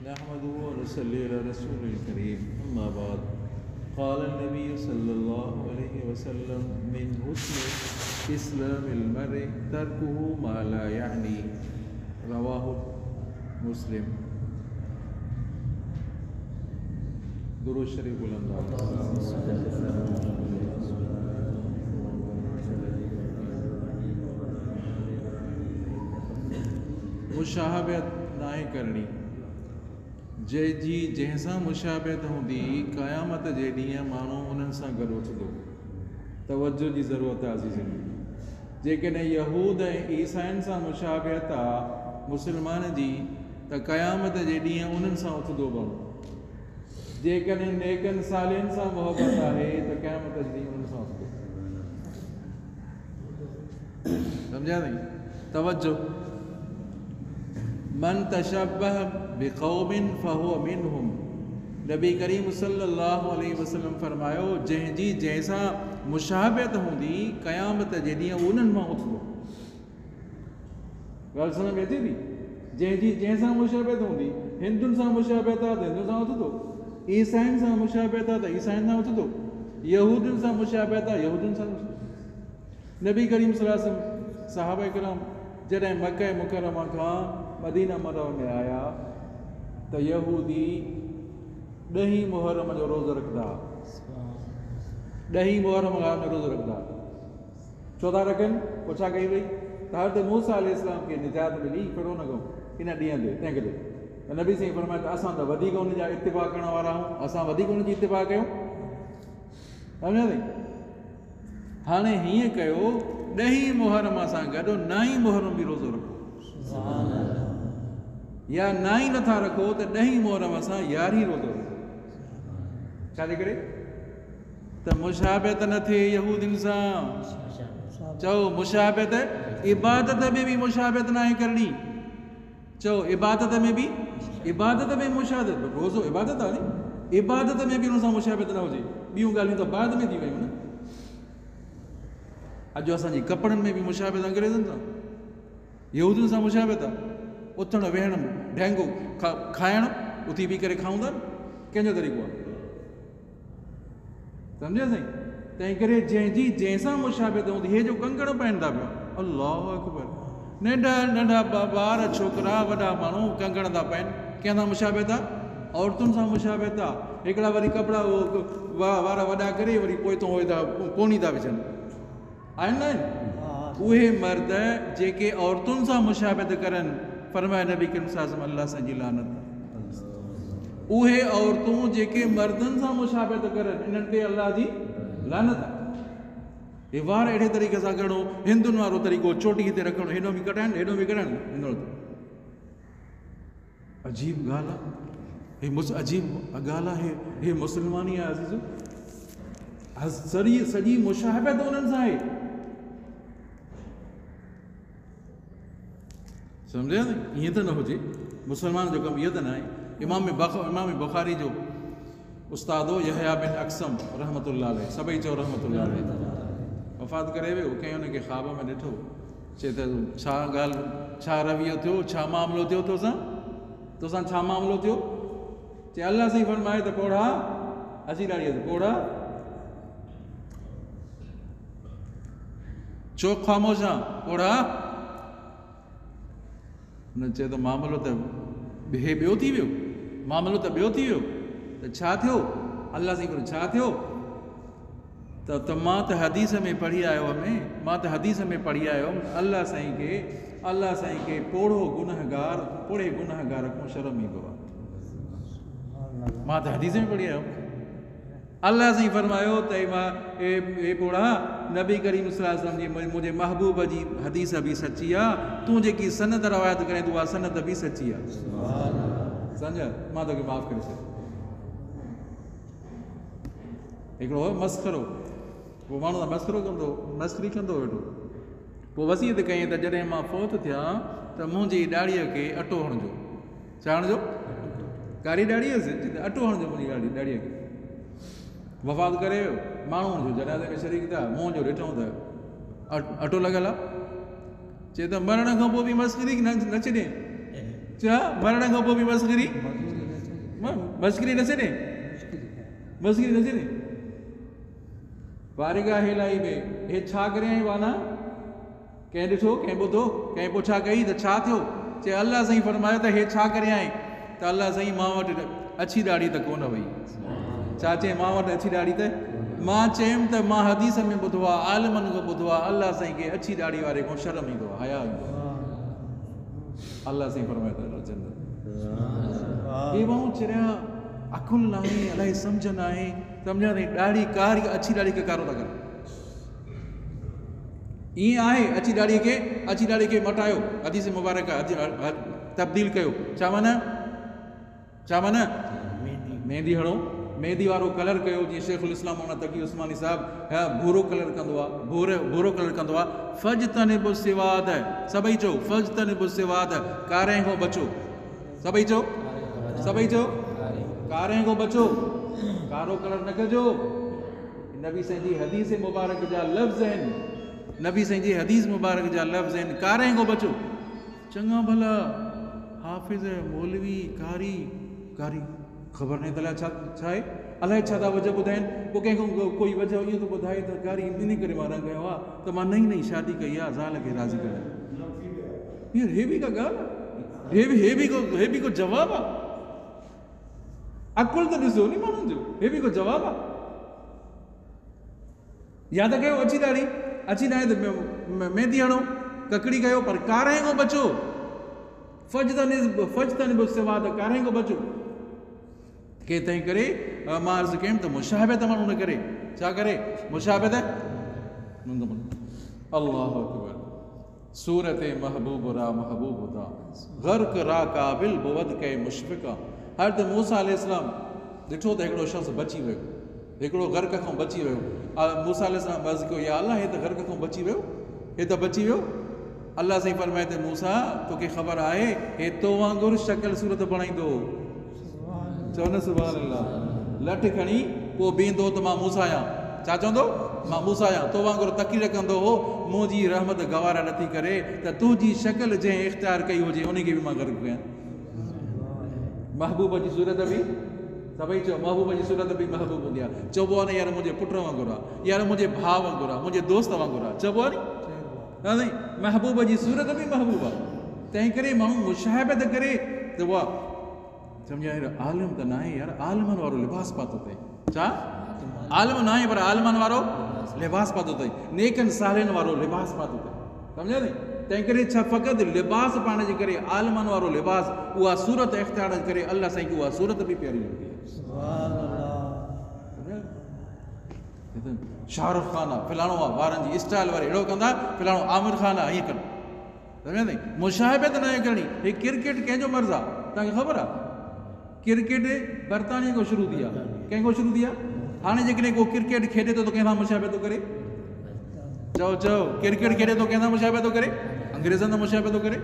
नहमदुहु व नसल्ली अला रसूलिल करीम, अम्मा बाद। क़ाल नबी सल्लल्लाहु अलैहि वसल्लम मिन हुस्नि इस्लामिल मर्इ तर्कुहु मा ला यानी, रवाहु मुस्लिम। दुरूद शरीफ बुलंद। मुशाहबत नाहे करणी, जंहिंजी जंहिंसां मुशाबहत हूंदी क़यामत जे ॾींहुं माण्हू उन्हनि सां गॾु उथंदो। तवज्जो जी ज़रूरत आहे अज़ीज़नि। जेकॾहिं यहूद ऐं ईसाइनि सां मुशाबहत आहे मुस्लमान जी, त क़यामत जे ॾींहुं उन्हनि सां उथंदो माण्हू। जेकॾहिं नेकनि सालियनि सां मुहबत आहे त क़यामत जे ॾींहुं उन्हनि सां उथंदो। सम्झा नहीं? तवज्जो। मन तशब्बह बिक़ौमिन फहुव मिनहुम। नबी करीम सल्लल्लाहु अलैहि वसल्लम फरमायो, जंहिंजी जंहिंसां मुशाबहत हूंदी क़यामत जे ॾींहुं उन्हनि मां उथंदो। ॻाल्हि सम्झ में अचे थी? जंहिंजी जंहिंसां मुशाबहत हूंदी, हिंदुनि सां मुशाबहत आहे त हिंदुनि सां उथंदो, ईसाइनि सां मुशाबहत आहे त ईसाइनि सां उथंदो, यहूदियुनि सां मुशाबहत आहे यहूदियुनि सां उथंदो। नबी करीम सल्लल्लाहु अलैहि वसल्लम सहाबा किराम जॾहिं मक्का मुकरमा खां मदीना मुनव्वरा में आया त यहूदी 10 मुहर्रम जो रोज़ो रखंदा। 10 मुहर्रम जो रोज़ो रखंदा। छो था रखनि? पोइ छा कई वई? त हज़रत मूसा अलैहिस्सलाम खे निजात मिली फिरौन खां इन ॾींहं ते, तंहिं करे त नबी साईं फरमाए त असां त वधीक उन जा इत्तिबा करण वारा आहियूं, असां वधीक उन जी इत्तिबा कयूं। सम्झा अथई? हाणे हीअं कयो, 10 मुहर्रम सां गॾु 9 मुहर्रम बि रोज़ो रखो, या 9 नथा रखो त 10 मुहर्रम सां 11 रोज़ो रखो। छाजे करे? त मुशाबहत न थिए यहूदियुनि सां। चओ मुशाबहत, इबादत में भी मुशाबहत न आहे करणी। चओ इबादत में भी, इबादत में मुशाबहत, रोज़ो इबादत आहे नी, इबादत में भी उन सां मुशाबहत न हुजे। ॿियूं ॻाल्हियूं त बाद में थी वियूं न। अॼु असांजी कपिड़नि में भी मुशाबहत अंग्रेज़नि सां, यहूदियुनि सां मुशाबहत आहे। उथण वेहण, ढेंगो खाइण, उथी बि करे खाऊं था न, कंहिंजो तरीक़ो आहे? सम्झे साईं? तंहिं करे जंहिंजी जंहिंसां मुशाबहत हूंदी, हे जो कंगण पाइनि था पिया, अल्लाहु अकबर, नंढा नंढा ॿार छोकिरा वॾा माण्हू कंगण था पाइनि, कंहिंसां मुशाबहत आहे? औरतुनि सां मुशाबहत आहे। हिकिड़ा वरी कपिड़ा वार वॾा करे वरी पोइ तो कोनी था विझनि, आहिनि न आहिनि? उहे मर्द जेके औरतुनि सां मुशाबहत करनि, फरमाए नबी करीम सल्लल्लाहु अलैहि वसल्लम, अल्लाह सां जी लानत। उहे औरतूं जेके मर्दनि सां मुशाबहत करनि, इन्हनि ते अल्लाह जी लानत आहे। हे वार अहिड़े तरीक़े सां करणो, हिंदुनि वारो तरीक़ो, चोटी हिते रखणो, हेॾो बि कटाइनि, हेॾो बि कटाइनि, अजीब ॻाल्हि आहे। हे अजीब ॻाल्हि आहे। हे मुस्लमानी आहे अज़ीज़ो। सॼी मुशाबहत उन्हनि सां आहे। सम्झे? ईअं त न हुजे। मुस्लमान जो कमु इहो त न आहे। इमाम बुखारी जो उस्तादो यहया बिन अक्सम रहमतुल्लाह अलैह, सभई चओ रहमतुल्लाह अलैह, वफ़ात करे वियो। कंहिं हुनखे ख़्वाब में ॾिठो, चए त छा ॻाल्हि, छा रवियो थियो, छा मामिलो थियो तोसां छा मामिलो थियो? चए अल्लाह साईं फरमाए त पोड़ा अची ॾाढी त पोड़ा छो ख़ामोश आहे? पोड़ा। हुन चए त मामिलो त हे ॿियो थी वियो, मामिलो त ॿियो थी वियो। त छा थियो? अल्लाह साईं फरमाए छा थियो? त मां त हदीस में पढ़ी आयो हुअमि, मां त हदीस में पढ़ी आयो हुअमि, अल्लाह साईं खे पोड़े गुनहगार खां शर्म ईंदो आहे। मां त हदीस में पढ़ी आयो हुअमि। अल्लाह साईं फरमायो त हे पोड़ा, नबी करीम सल्लल्लाहु अलैहि वसल्लम जी मुंहिंजे महबूब जी हदीस भी सची आहे, तूं जेकी सनद रवायत करे तूं उहा सनद भी सची आहे। सम्झ? मां तोखे माफ़ करे छॾियो। हिकिड़ो मस्खरो, पोइ माण्हू त मस्खरी कंदो वेठो। पोइ वसीयत कयईं त जॾहिं मां फ़ौत थियां त मुंहिंजी ॾाड़ीअ खे अटो हणिजो। छा हणिजो? कारी ॾाड़ी हुअसि, अटो हणिजो मुंहिंजी ॾाड़ीअ खे। वफ़ात करे माण्हू जो जनाज़े में शरीक थिया, मुंहुं जो ॾिठऊं त अटो लॻल आहे। चए त मरण खां पोइ बि मस्करी न छॾे छा मरण खां पोइ बि मस्करी मस्करी न छॾे मस्करी न छॾे वारिगा हेलाई में हे छा करे आई वाना कंहिं ॾिठो कंहिं ॿुधो कंहिं पोइ छा कई त छा थियो चए अल्लाह साईं फरमायो त हे छा करे आई त अल्लाह साईं मां वटि अछी ॾाढ़ी त कोन वई छा चए मां वटि अछी ॾाढ़ी त मां चयुमि त मां हदीस में ॿुधो आहे आलिमनि खां ॿुधो आहे अल्लाह साईं खे अछी ॾाढ़ी वारे खां शर्म ईंदो आहे हया ईंदो आहे अल्लाह साईं फरमायो त हे माण्हू चरिया अकुल न आहे अलाए सम्झ न आहे सम्झा अथई ॾाढ़ी कारी अछी ॾाढ़ी खे कारो था कर ईअं आहे अछी ॾाढ़ी खे मटायो हदीस मुबारक तब्दील कयो छा माना मेहंदी हणो मेहंदी वारो कलर कयो जीअं शेखुल इस्लाम मौलाना तक़ी उस्मानी साहिबु भूरो कलर कंदो आहे भूरो कलर कंदो आहे फज तनिबु सिवाद सभई चओ फज तनिबु सिवाद कारे खां बचो सभई चओ कारे खां बचो कारो कलर न कजो नबी साईं जी हदीस मुबारक जा लफ़्ज़ आहिनि नबी साईं जी हदीस मुबारक जा लफ़्ज़ आहिनि कारे खां बचो चङा भला हाफ़िज़ मौलवी कारी ख़बर न अलाए छा आहे अलाए छा था वजह ॿुधाइनि पोइ कंहिंखां कोई वजह इहो थो ॿुधाए त कारी इन करे मां रंग कयो आहे त मां नई शादी कई आहे ज़ाल खे राज़ी कयो हे बि का ॻाल्हि आहे हे बि को जवाबु आहे अकुल त ॾिसो नी माण्हुनि जो हे बि को जवाबु आहे या त कयो अछी ॾाढ़ी त मेहंदी हणो ककड़ी कयो पर कारे खां बचो फज तनिबु सिवाद कारे खां बचो के तंहिं करे मां अर्ज़ु कयमि त मुशाहबत माण्हू न करे छा करे मुशाहबत अल्लाह अकबर सूरत महबूब रा महबूब दा गर्क रा काबिल बुवद के मुशफ़िका हर त मूसा अलैहिस्सलाम ॾिठो त हिकिड़ो शख़्स बची वियो हिकिड़ो गर्क खां बची वियो मूसा अलैहिस्सलाम अर्ज़ु कयो या अल्लाह हे त गर्क खां बची वियो अल्लाह साईं फरमाए त मूसा तोखे ख़बर आहे हे तो वांगुरु शक्ल सूरत बणाईंदो चओ न सुभान अल्लाह लठ खणी पोइ बीहंदो त मां मूसा आहियां छा चवंदो मां मूसा आहियां तो वांगुरु तकीर कंदो हो मुंहिंजी रहमत गवारा नथी करे त तुंहिंजी शक्ल जंहिं इख़्तियार कई हुजे उनखे बि मां गर्क कयां महबूब जी सूरत बि सभई चओ महबूब जी सूरत बि महबूब हूंदी आहे चइबो आहे न यार मुंहिंजे पुट वांगुरु आहे यार मुंहिंजे भाउ वांगुरु आहे मुंहिंजे दोस्त वांगुरु आहे चइबो आहे नी महबूब जी सूरत बि महबूब आहे तंहिं करे माण्हू मुशाहबत करे त उहा सम्झा आलिम त न आहे यार आलिमनि वारो लिबास पातो अथई छा आलिम न आहे पर आलिमनि वारो लिबास पातो अथई नेकनि सालनि वारो लिबास पातो अथई सम्झा नी तंहिं करे छा फ़क़ति लिबास पाइण जे करे आलिमनि वारो लिबास उहा सूरत इख़्तियार करे अल्लाह साईं खे उहा सूरत बि प्यारी लॻंदी आहे शाहरुख ख़ान आहे फलाणो आहे वारनि जी स्टाइल वारे अहिड़ो कंदा फलाणो आमिर ख़ान आहे हीअं कनि सम्झा नी मुशाहबत न आहे करणी हे क्रिकेट कंहिंजो मर्ज़ु आहे तव्हांखे ख़बर आहे क्रिकेट बरतानिया खां शुरू थी आहे कंहिंखां शुरू थी आहे हाणे जेकॾहिं को क्रिकेट खेॾे थो त कंहिंसां मुशाहबत थो करे चओ क्रिकेट खेॾे थो कंहिंसां मुशाहबत थो करे अंग्रेज़नि सां मुशाहबत थो करे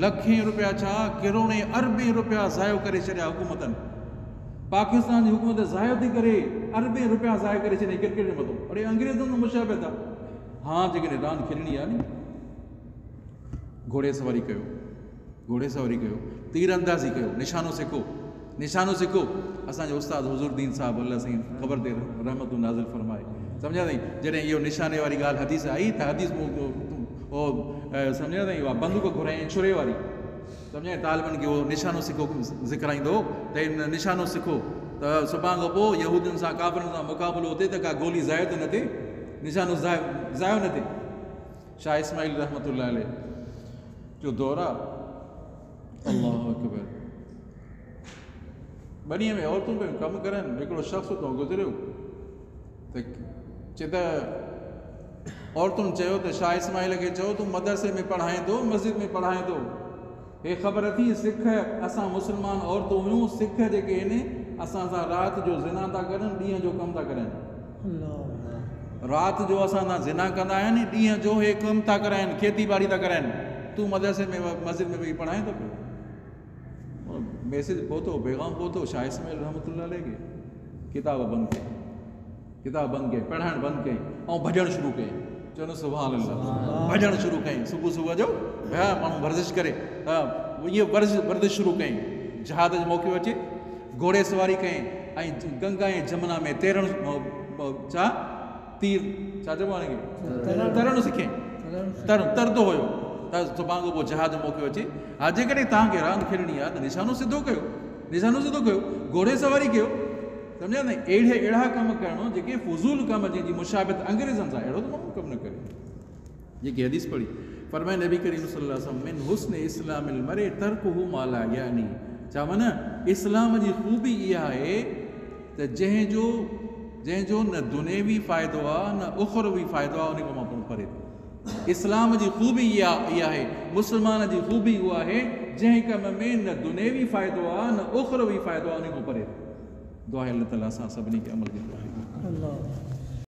लखें रुपया छा किरोड़े अरबे रुपया ज़ायो करे छॾिया हुकूमतनि पाकिस्तान जी हुकूमत ज़ायो थी करे अरबे रुपया ज़ायो करे छॾिया क्रिकेट जे मथां अड़े अंग्रेज़नि सां मुशाहबत आहे हा जेकॾहिं रांदि खेॾणी आहे नी घोड़े सवारी कयो तीरंदाज़ी कयो निशानो सिखो असांजो उस्ताद हुज़ूरदीन साहिबु अल्लाह साईं ख़बर ते रहमतूं नाज़िल फरमाए सम्झा अथई जॾहिं इहो निशाने वारी ॻाल्हि हदीस आई त हदीस सम्झा अथई उहा बंदूक घुराई छुरे वारी सम्झाए तालिबनि खे उहो निशानो सिखो ज़िक्राईंदो त हिन निशानो सिखो त सुभाणे खां पोइ यहूदियुनि सां काफ़िरनि सां मुक़ाबिलो थिए त का गोली ज़ायो त न थिए निशानो ज़ायो न थिए शाह इस्माइल रहमतुल्लाह अलैह जो दौर आहे अल्लाह अकबर बनीअ में औरतूं पियूं कमु करनि हिकिड़ो शख़्स उतां गुज़रियो त चए त औरतुनि चयो त शाह इस्माइल खे चयो तूं मदरसे में पढ़ाए थो मस्जिद में पढ़ाए थो हे ख़बर थी सिख असां मुस्लमान औरतूं हुयूं सिख जेके आहिनि असां सां राति जो ज़िना था करनि ॾींहं जो कमु था करनि राति जो असां सां ज़िना कंदा आहिनि ॾींहं जो हे कमु था कराइनि खेती ॿाड़ी था कराइनि तूं मदरसे में मस्जिद में वेही पढ़ाए थो पियो मैसेज पहुतो पैगाम पहुतो शाह इस्माइल रहमतुल्लाह अलैह खे किताब बंदि कई पढ़ाइणु बंदि कई ऐं भॼणु शुरू कई चओ न सुभान अल्लाह। भॼणु शुरू कयईं सुबुह सुबुह जो भया माण्हू वर्ज़िश करे इहे वर्ज़िश शुरू कयईं। जहाज़ जो मौक़ो अचे घोड़े सवारी कयईं ऐं गंगा ऐं जमुना में तैरणु छा तीर छा चइबो आहे तरणु सिखियईं। तरंदो हुयो त सुभाणे पोइ जहाज़ जो मौक़ो अचे हा जेकॾहिं तव्हांखे रांदि खेॾणी आहे त निशानो सिधो कयो, घोड़े सवारी कयो, सम्झा न। अहिड़ा कम करणो जेके फज़ूल कम जंहिंजी मुशाबित अंग्रेज़नि सां अहिड़ो त माण्हू कमु न करे। जेकी हदीस पढ़ी फरमाए नबी करीम सल्लल्लाहु अलैहि वसल्लम मिन हुस्न इस्लामिल मरे तर्कुहु मा ला यानी। चवां न इस्लाम जी ख़ूबी इहा आहे त जंहिंजो न दुनियावी फ़ाइदो आहे न उख़रवी फ़ाइदो आहे उन खां मां पाण परे। इस्लाम जी ख़ूबी इहा आहे, मुस्लमान जी ख़ूबी उहा आहे जंहिं कम में न दुनियावी फ़ाइदो आहे न उख़रवी फ़ाइदो आहे उन खां परे। दुआ अल्लाह ताला असां सभिनी खे अमल कंदो आहे।